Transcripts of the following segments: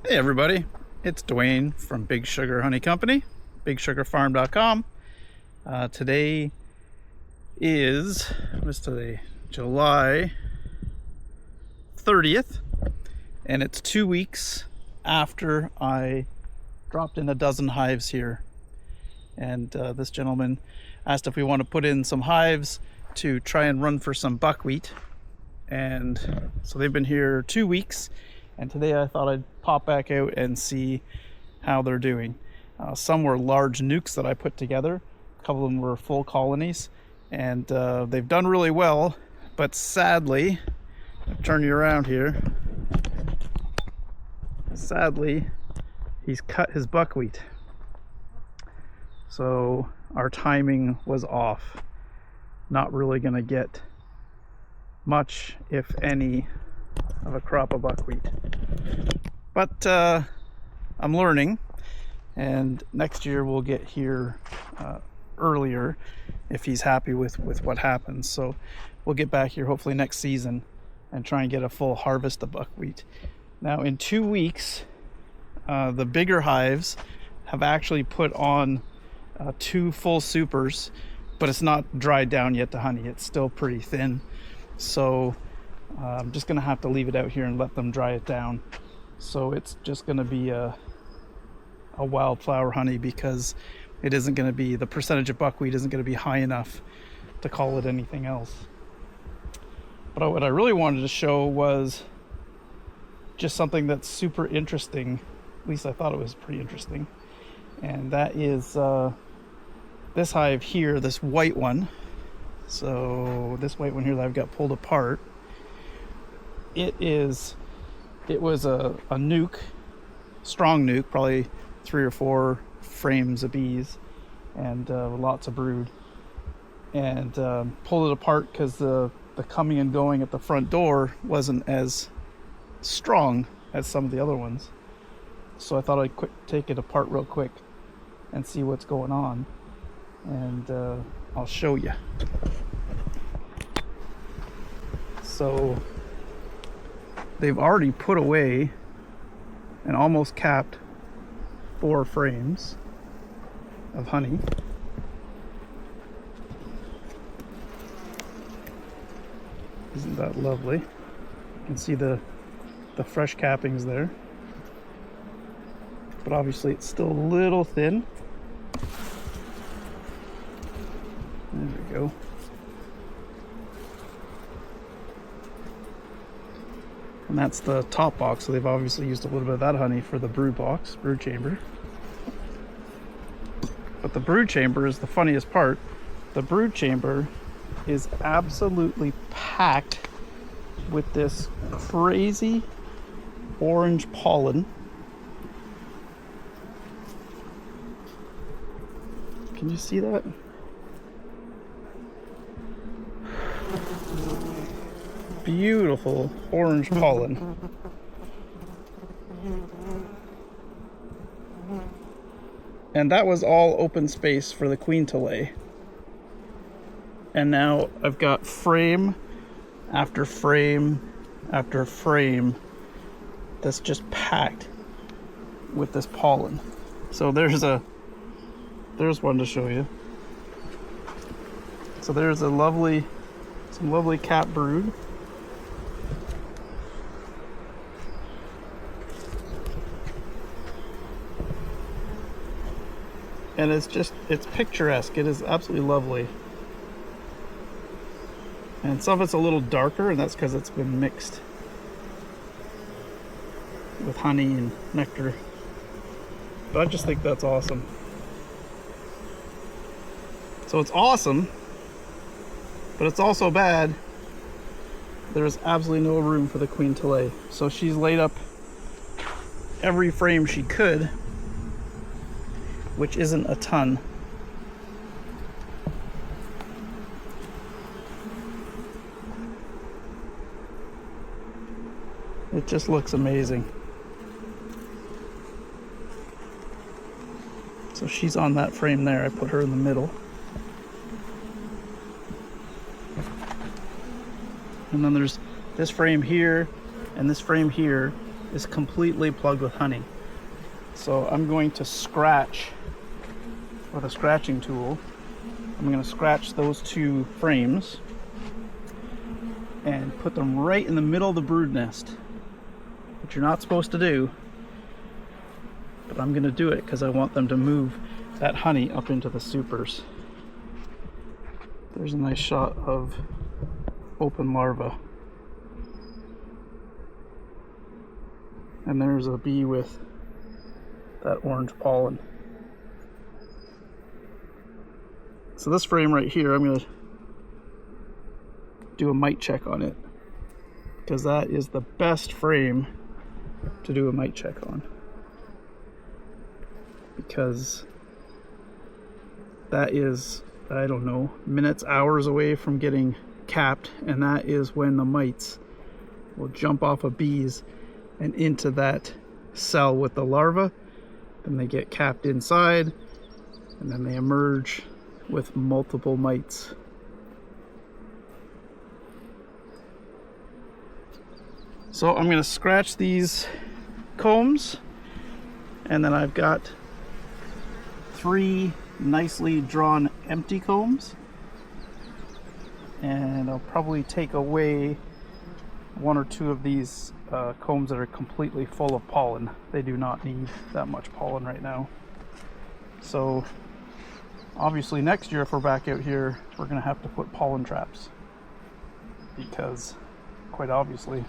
Hey everybody, it's Dwayne from Big Sugar Honey Company, BigSugarFarm.com. Today is, what's today? July 30th, and it's 2 weeks after I dropped in a dozen hives here. And this gentleman asked if we want to put in some hives to try and run for some buckwheat. And so they've been here 2 weeks. And today I thought I'd pop back out and see how they're doing. Some were large nukes that I put together. A couple of them were full colonies. And they've done really well. But sadly, I'll turn you around here. Sadly, he's cut his buckwheat. So our timing was off. Not really going to get much, if any, of a crop of buckwheat. But I'm learning, and next year we'll get here earlier if he's happy with what happens. So we'll get back here hopefully next season and try and get a full harvest of buckwheat. Now in 2 weeks, the bigger hives have actually put on 2 full supers, but it's not dried down yet to honey. It's still pretty thin. So I'm just gonna have to leave it out here and let them dry it down. So it's just gonna be a wildflower honey, because it isn't gonna be, the percentage of buckwheat isn't gonna be high enough to call it anything else. But what I really wanted to show was just something that's super interesting. At least I thought it was pretty interesting. And that is this hive here, this white one. So this white one here that I've got pulled apart, it was a nuke, strong nuke, probably 3 or 4 frames of bees, and lots of brood. And pulled it apart because the coming and going at the front door wasn't as strong as some of the other ones. So I thought I'd take it apart real quick and see what's going on, and I'll show you. So they've already put away and almost capped 4 frames of honey. Isn't that lovely? You can see the fresh cappings there. But obviously it's still a little thin. There we go. And that's the top box, so they've obviously used a little bit of that honey for the brood box, brood chamber. But the brood chamber is the funniest part. The brood chamber is absolutely packed with this crazy orange pollen. Can you see that? Beautiful orange pollen. And that was all open space for the queen to lay. And now I've got frame after frame after frame that's just packed with this pollen. So there's one to show you. So there's some lovely cap brood. And it's picturesque. It is absolutely lovely. And some of it's a little darker, and that's because it's been mixed with honey and nectar. But I just think that's awesome. So it's awesome, but it's also bad. There's absolutely no room for the queen to lay. So she's laid up every frame she could, which isn't a ton. It just looks amazing. So she's on that frame there. I put her in the middle. And then there's this frame here and this frame here is completely plugged with honey. So I'm going to scratch with a scratching tool. I'm going to scratch those two frames and put them right in the middle of the brood nest, which you're not supposed to do, but I'm going to do it because I want them to move that honey up into the supers. There's a nice shot of open larva. And there's a bee with that orange pollen. So this frame right here, I'm going to do a mite check on it, because that is the best frame to do a mite check on, because that is, I don't know, minutes, hours away from getting capped, and that is when the mites will jump off of bees and into that cell with the larva. Then they get capped inside, and then they emerge with multiple mites. So I'm going to scratch these combs, and then I've got 3 nicely drawn empty combs, and I'll probably take away 1 or 2 of these combs that are completely full of pollen. They do not need that much pollen right now. So obviously next year, if we're back out here, we're going to have to put pollen traps, because quite obviously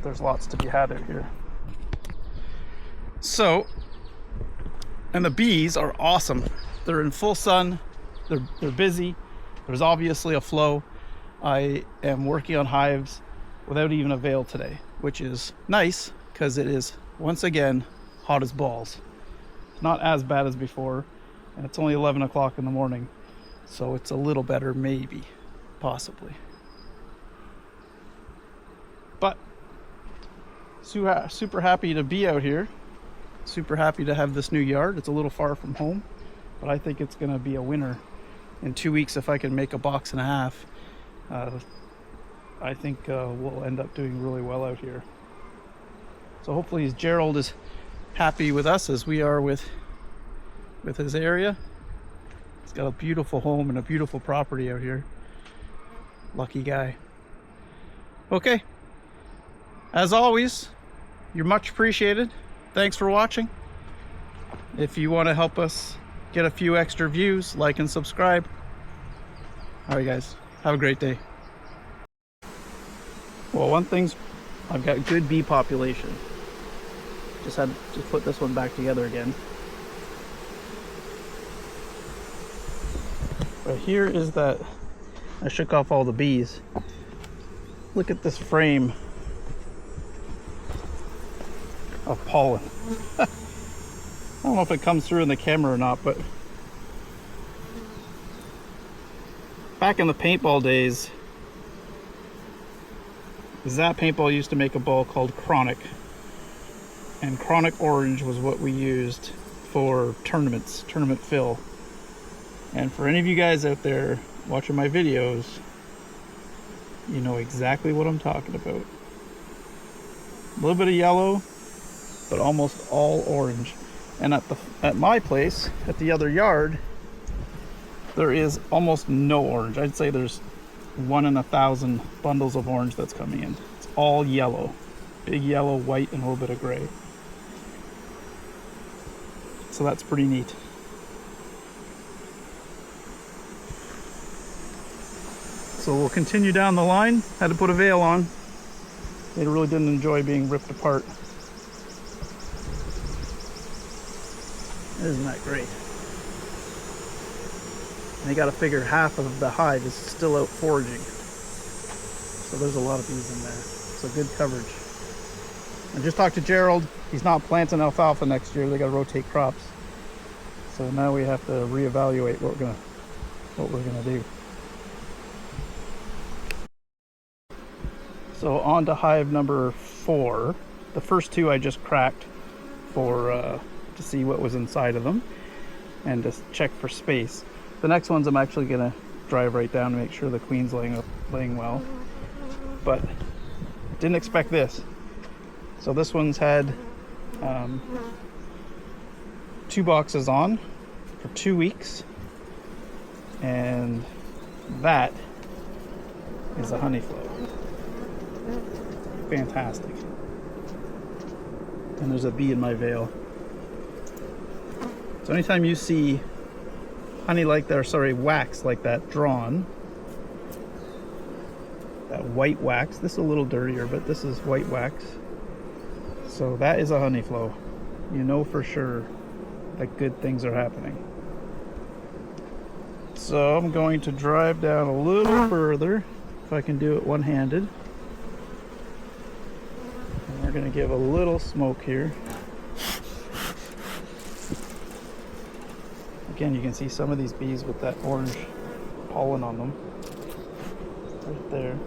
there's lots to be had out here. So, and the bees are awesome. They're in full sun, they're busy, there's obviously a flow. I am working on hives without even a veil today, which is nice because it is once again hot as balls. It's not as bad as before, and it's only 11 o'clock in the morning, so it's a little better, maybe, possibly. But super happy to be out here, super happy to have this new yard. It's a little far from home, but I think it's gonna be a winner. In 2 weeks, if I can make a box and a half, I think we'll end up doing really well out here. So hopefully Gerald is happy with us as we are with his area. He's got a beautiful home and a beautiful property out here. Lucky guy. Okay, as always, you're much appreciated. Thanks for watching. If you want to help us get a few extra views, like and subscribe. All right guys, have a great day. Well, one thing's, I've got good bee population. Just had to put this one back together again. But here is that, I shook off all the bees. Look at this frame of pollen. I don't know if it comes through in the camera or not, but back in the paintball days, Zap Paintball used to make a ball called Chronic, and Chronic Orange was what we used for tournaments, tournament fill. And for any of you guys out there watching my videos, you know exactly what I'm talking about. A little bit of yellow, but almost all orange. And at my place, at the other yard, there is almost no orange. I'd say there's 1 in 1,000 bundles of orange that's coming in. It's all yellow. Big yellow, white, and a little bit of gray. So that's pretty neat. So we'll continue down the line. Had to put a veil on. They really didn't enjoy being ripped apart. Isn't that great? And you got to figure half of the hive is still out foraging. So there's a lot of bees in there. So good coverage. I just talked to Gerald. He's not planting alfalfa next year. They got to rotate crops. So now we have to reevaluate what we're gonna do. So on to hive number 4. The first 2 I just cracked for to see what was inside of them and to check for space. The next ones I'm actually gonna drive right down to make sure the queen's laying well. But didn't expect this. So this one's had 2 boxes on for 2 weeks, and that is a honey flow. Fantastic. And there's a bee in my veil. So anytime you see honey like that, or sorry, wax like that drawn, that white wax, this is a little dirtier, but this is white wax. So that is a honey flow. You know for sure that good things are happening. So I'm going to drive down a little further, if I can do it one-handed. And we're going to give a little smoke here. Again, you can see some of these bees with that orange pollen on them. Right there.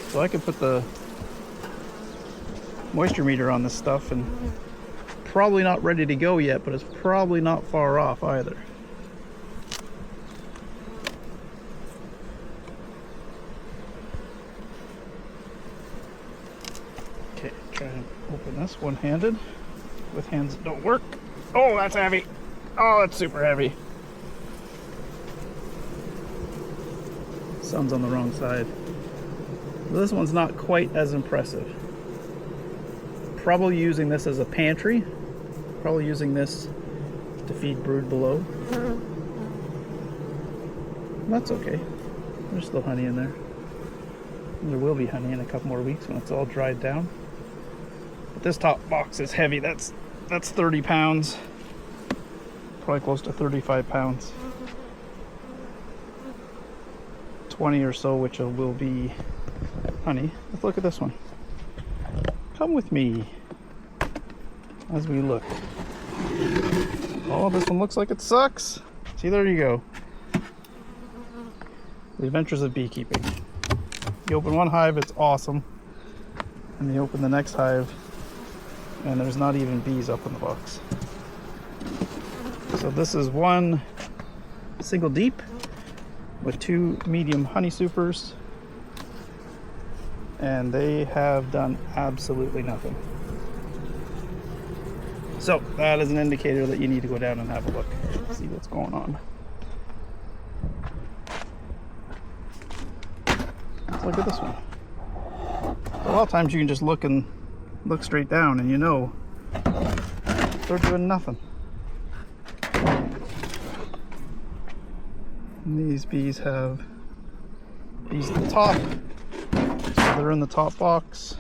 So I could put the moisture meter on this stuff, and probably not ready to go yet, but it's probably not far off either. Okay, try and open this one-handed with hands that don't work. Oh, that's heavy. Oh, that's super heavy. Sun's on the wrong side. This one's not quite as impressive. Probably using this as a pantry. Probably using this to feed brood below. That's okay. There's still honey in there. There will be honey in a couple more weeks when it's all dried down. But this top box is heavy. That's 30 pounds. Probably close to 35 pounds. 20 or so, which will be honey. Let's look at this one. Come with me as we look. Oh, this one looks like it sucks. See, there you go. The adventures of beekeeping. You open one hive, it's awesome. And you open the next hive, and there's not even bees up in the box. So this is one single deep with 2 medium honey supers, and they have done absolutely nothing. So that is an indicator that you need to go down and have a look, see what's going on. Let's look at this one. A lot of times you can just look straight down and you know they're doing nothing. And these bees have bees at the top, so they're in the top box.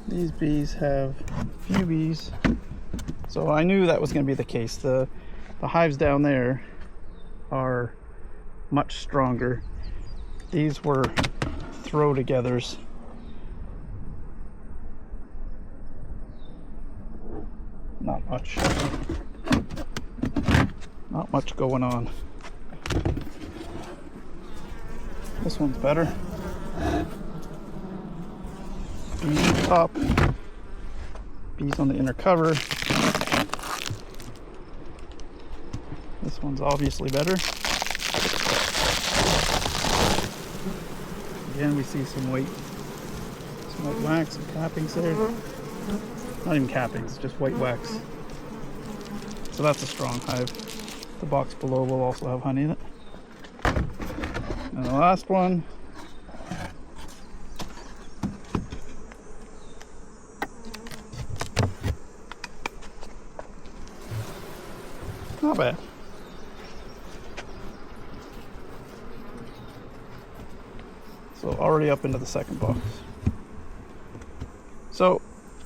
These bees have few bees, so I knew that was going to be the case. The hives down there are much stronger. These were throw-togethers. Not much going on. This one's better. Bees on the top, bees on the inner cover. This one's obviously better. Again, we see some white wax, some cappings there. Not even cappings, just white wax. So that's a strong hive. The box below will also have honey in it. And the last one, not bad. So already up into the second box. So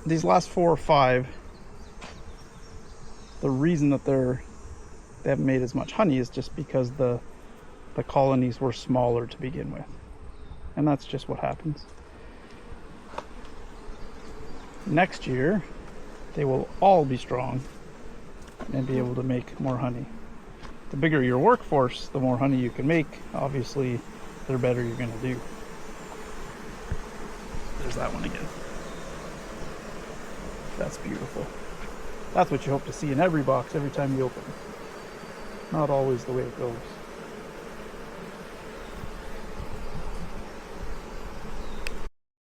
these last 4 or 5, the reason that they haven't made as much honey is just because the colonies were smaller to begin with. And that's just what happens. Next year, they will all be strong and be able to make more honey. The bigger your workforce, the more honey you can make. Obviously, the better you're going to do. There's that one again. That's beautiful. That's what you hope to see in every box every time you open it. not always the way it goes.